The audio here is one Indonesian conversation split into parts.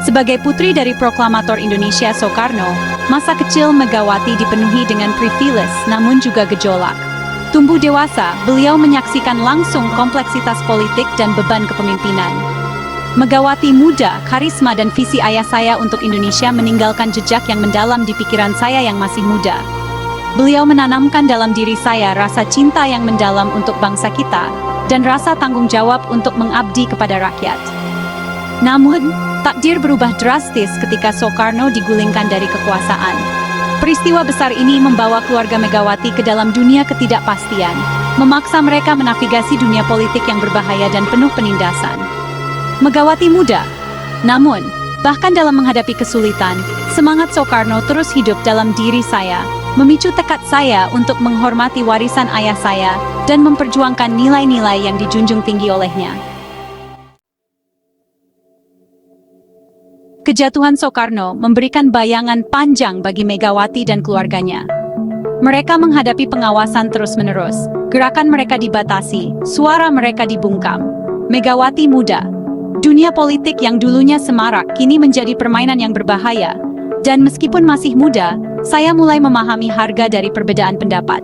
Sebagai putri dari proklamator Indonesia Soekarno, masa kecil Megawati dipenuhi dengan privilege namun juga gejolak. Tumbuh dewasa, beliau menyaksikan langsung kompleksitas politik dan beban kepemimpinan. Megawati muda, karisma dan visi ayah saya untuk Indonesia meninggalkan jejak yang mendalam di pikiran saya yang masih muda. Beliau menanamkan dalam diri saya rasa cinta yang mendalam untuk bangsa kita, dan rasa tanggung jawab untuk mengabdi kepada rakyat. Namun, takdir berubah drastis ketika Soekarno digulingkan dari kekuasaan. Peristiwa besar ini membawa keluarga Megawati ke dalam dunia ketidakpastian, memaksa mereka menavigasi dunia politik yang berbahaya dan penuh penindasan. Megawati muda, namun, bahkan dalam menghadapi kesulitan, semangat Soekarno terus hidup dalam diri saya, memicu tekad saya untuk menghormati warisan ayah saya dan memperjuangkan nilai-nilai yang dijunjung tinggi olehnya. Kejatuhan Soekarno memberikan bayangan panjang bagi Megawati dan keluarganya. Mereka menghadapi pengawasan terus-menerus, gerakan mereka dibatasi, suara mereka dibungkam. Megawati muda, dunia politik yang dulunya semarak kini menjadi permainan yang berbahaya, dan meskipun masih muda, saya mulai memahami harga dari perbedaan pendapat.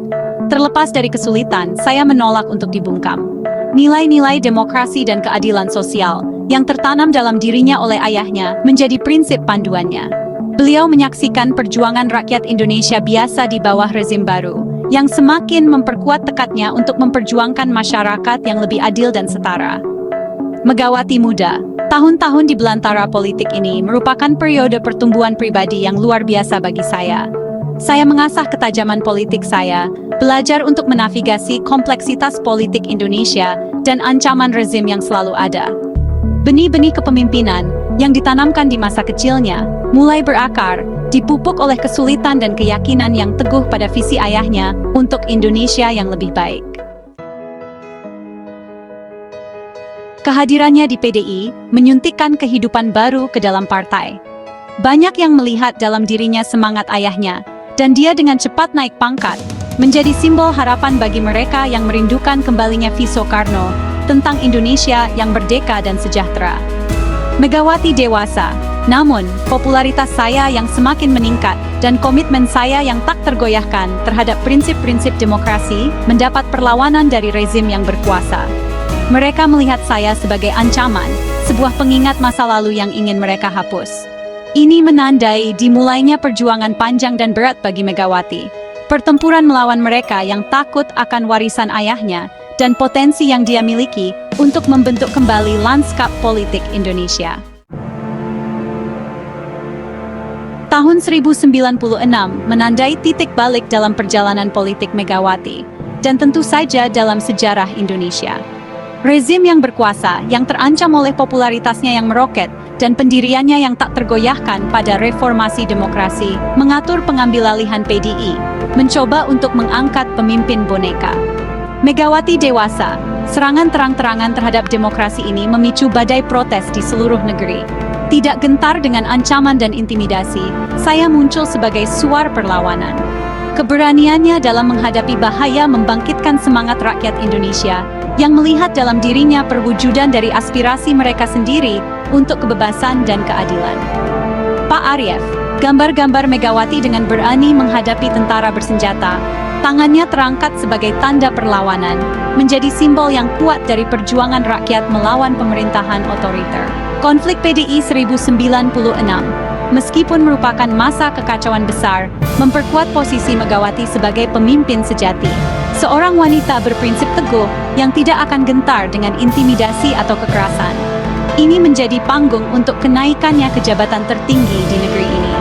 Terlepas dari kesulitan, saya menolak untuk dibungkam. Nilai-nilai demokrasi dan keadilan sosial yang tertanam dalam dirinya oleh ayahnya menjadi prinsip panduannya. Beliau menyaksikan perjuangan rakyat Indonesia biasa di bawah rezim baru, yang semakin memperkuat tekadnya untuk memperjuangkan masyarakat yang lebih adil dan setara. Megawati muda, tahun-tahun di belantara politik ini merupakan periode pertumbuhan pribadi yang luar biasa bagi saya. Saya mengasah ketajaman politik saya, belajar untuk menavigasi kompleksitas politik Indonesia dan ancaman rezim yang selalu ada. Benih-benih kepemimpinan yang ditanamkan di masa kecilnya mulai berakar, dipupuk oleh kesulitan dan keyakinan yang teguh pada visi ayahnya untuk Indonesia yang lebih baik. Kehadirannya di PDI menyuntikkan kehidupan baru ke dalam partai. Banyak yang melihat dalam dirinya semangat ayahnya, dan dia dengan cepat naik pangkat, menjadi simbol harapan bagi mereka yang merindukan kembalinya visi Soekarno tentang Indonesia yang merdeka dan sejahtera. Megawati dewasa, namun popularitas saya yang semakin meningkat dan komitmen saya yang tak tergoyahkan terhadap prinsip-prinsip demokrasi mendapat perlawanan dari rezim yang berkuasa. Mereka melihat saya sebagai ancaman, sebuah pengingat masa lalu yang ingin mereka hapus. Ini menandai dimulainya perjuangan panjang dan berat bagi Megawati. Pertempuran melawan mereka yang takut akan warisan ayahnya dan potensi yang dia miliki untuk membentuk kembali lanskap politik Indonesia. Tahun 1096 menandai titik balik dalam perjalanan politik Megawati, dan tentu saja dalam sejarah Indonesia. Rezim yang berkuasa, yang terancam oleh popularitasnya yang meroket, dan pendiriannya yang tak tergoyahkan pada reformasi demokrasi, mengatur pengambilalihan PDI, mencoba untuk mengangkat pemimpin boneka. Megawati dewasa, serangan terang-terangan terhadap demokrasi ini memicu badai protes di seluruh negeri. Tidak gentar dengan ancaman dan intimidasi, saya muncul sebagai suara perlawanan. Keberaniannya dalam menghadapi bahaya membangkitkan semangat rakyat Indonesia yang melihat dalam dirinya perwujudan dari aspirasi mereka sendiri untuk kebebasan dan keadilan. Pak Arief, gambar-gambar Megawati dengan berani menghadapi tentara bersenjata, tangannya terangkat sebagai tanda perlawanan, menjadi simbol yang kuat dari perjuangan rakyat melawan pemerintahan otoriter. Konflik PDI 1096, meskipun merupakan masa kekacauan besar, memperkuat posisi Megawati sebagai pemimpin sejati. Seorang wanita berprinsip teguh yang tidak akan gentar dengan intimidasi atau kekerasan. Ini menjadi panggung untuk kenaikannya ke jabatan tertinggi di negeri ini.